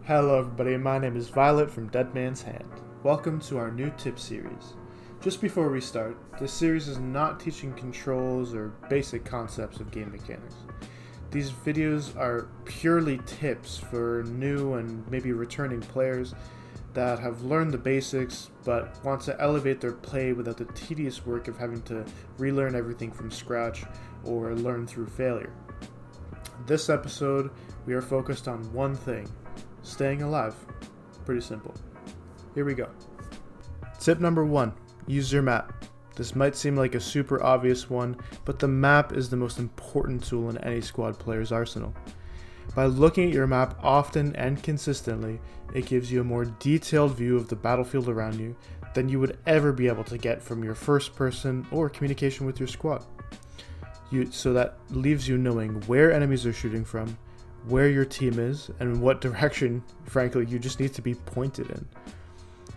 Hello everybody, my name is Violet from Dead Man's Hand. Welcome to our new tip series. Just before we start, this series is not teaching controls or basic concepts of game mechanics. These videos are purely tips for new and maybe returning players that have learned the basics but want to elevate their play without the tedious work of having to relearn everything from scratch or learn through failure. This episode, we are focused on one thing: staying alive. Pretty simple. Here we go. Tip number 1, use your map. This might seem like a super obvious one, but the map is the most important tool in any squad player's arsenal. By looking at your map often and consistently, it gives you a more detailed view of the battlefield around you than you would ever be able to get from your first person or communication with your squad. So that leaves you knowing where enemies are shooting from, where your team is, and what direction, frankly, you just need to be pointed in.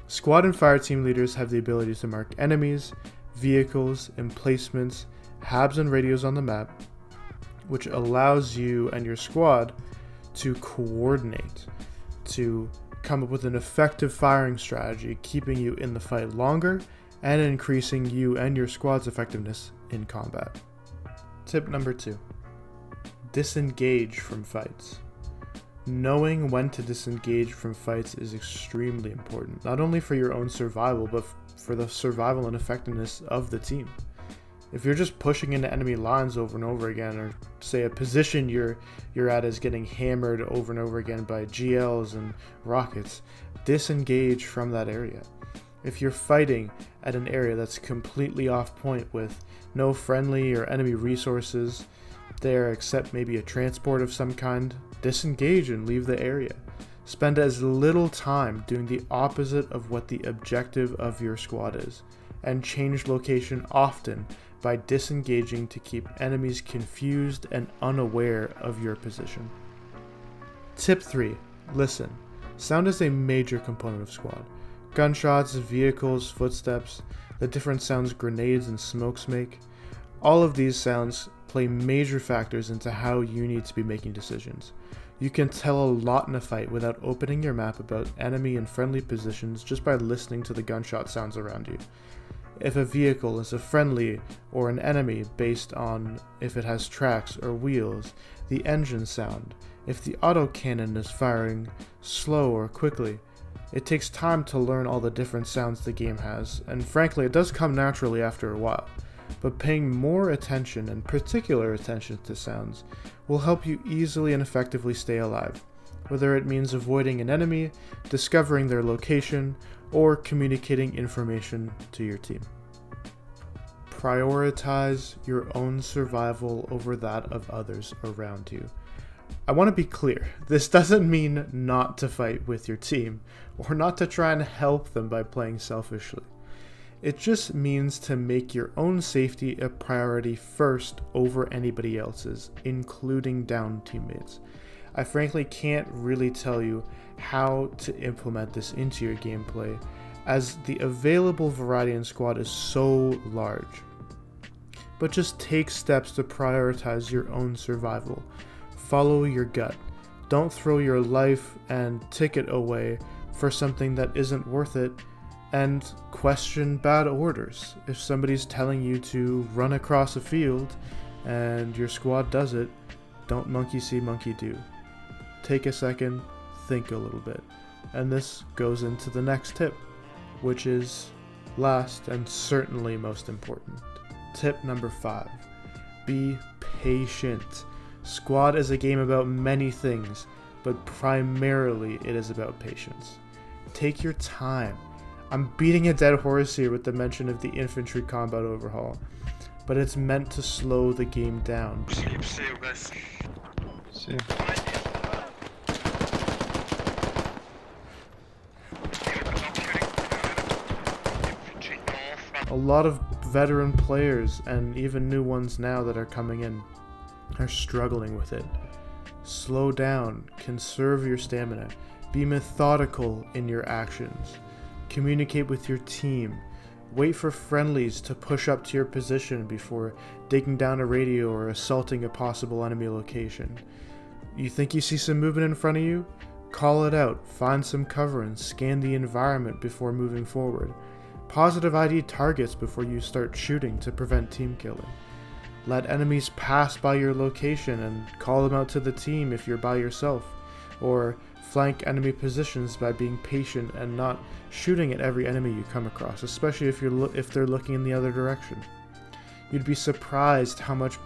Squad and fire team leaders have the ability to mark enemies, vehicles, emplacements, habs, and radios on the map, which allows you and your squad to coordinate, to come up with an effective firing strategy, keeping you in the fight longer and increasing you and your squad's effectiveness in combat. Tip number 2. Disengage from fights. Knowing when to disengage from fights is extremely important, not only for your own survival, but for the survival and effectiveness of the team. If you're just pushing into enemy lines over and over again, or say a position you're at is getting hammered over and over again by GLs and rockets, disengage from that area. If you're fighting at an area that's completely off point with no friendly or enemy resources there except maybe a transport of some kind, disengage and leave the area. Spend as little time doing the opposite of what the objective of your squad is, and change location often by disengaging to keep enemies confused and unaware of your position. Tip 3. Listen. Sound is a major component of squad. Gunshots, vehicles, footsteps, the different sounds grenades and smokes make. All of these sounds play major factors into how you need to be making decisions. You can tell a lot in a fight without opening your map about enemy and friendly positions just by listening to the gunshot sounds around you. If a vehicle is a friendly or an enemy based on if it has tracks or wheels, the engine sound, if the autocannon is firing slow or quickly. It takes time to learn all the different sounds the game has, and frankly it does come naturally after a while. But paying more attention and particular attention to sounds will help you easily and effectively stay alive, whether it means avoiding an enemy, discovering their location, or communicating information to your team. Prioritize your own survival over that of others around you. I want to be clear, this doesn't mean not to fight with your team, or not to try and help them by playing selfishly. It just means to make your own safety a priority first over anybody else's, including downed teammates. I frankly can't really tell you how to implement this into your gameplay, as the available variety in squad is so large. But just take steps to prioritize your own survival. Follow your gut. Don't throw your life and ticket away for something that isn't worth it, and question bad orders. If somebody's telling you to run across a field and your squad does it, don't monkey see, monkey do. Take a second, think a little bit. And this goes into the next tip, which is last and certainly most important. Tip number 5. Be patient. Squad is a game about many things, but primarily it is about patience. Take your time. I'm beating a dead horse here with the mention of the infantry combat overhaul, but it's meant to slow the game down. See you guys. See you. A lot of veteran players, and even new ones now that are coming in, are struggling with it. Slow down, conserve your stamina, be methodical in your actions. Communicate with your team. Wait for friendlies to push up to your position before digging down a radio or assaulting a possible enemy location. You think you see some movement in front of you? Call it out, find some cover, and scan the environment before moving forward. Positive ID targets before you start shooting to prevent team killing. Let enemies pass by your location and call them out to the team if you're by yourself, or flank enemy positions by being patient and not shooting at every enemy you come across, especially if they're looking in the other direction. You'd be surprised how much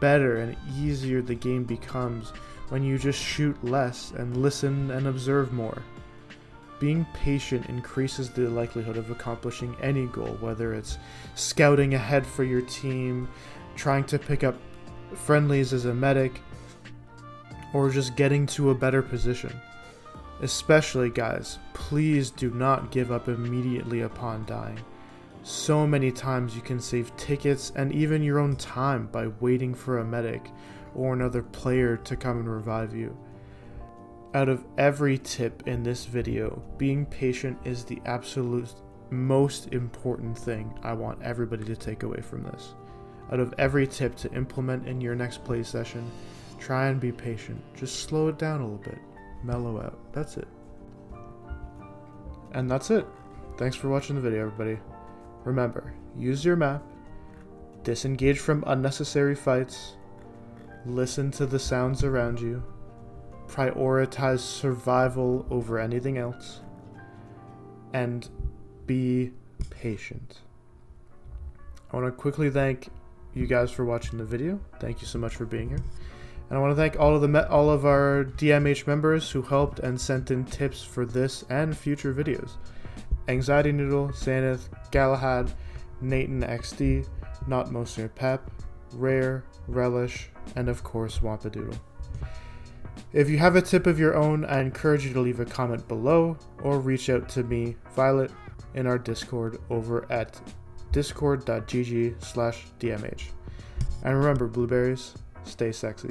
better and easier the game becomes when you just shoot less and listen and observe more. Being patient increases the likelihood of accomplishing any goal, whether it's scouting ahead for your team, trying to pick up friendlies as a medic, or just getting to a better position. Especially, guys, please do not give up immediately upon dying. So many times you can save tickets and even your own time by waiting for a medic or another player to come and revive you. Out of every tip in this video, being patient is the absolute most important thing I want everybody to take away from this. Out of every tip to implement in your next play session, try and be patient. Just slow it down a little bit. Mellow out. That's it. And that's it. Thanks for watching the video, everybody. Remember, use your map, disengage from unnecessary fights, listen to the sounds around you, prioritize survival over anything else, and be patient. I want to quickly thank you guys for watching the video. Thank you so much for being here. And I want to thank all of our DMH members who helped and sent in tips for this and future videos. Anxiety Noodle, Sanith, Galahad, Nathan XD, Not Mostly Pep, Rare, Relish, and of course Wampadoodle. If you have a tip of your own, I encourage you to leave a comment below or reach out to me, Violet, in our Discord over at discord.gg/DMH. And remember, blueberries, stay sexy.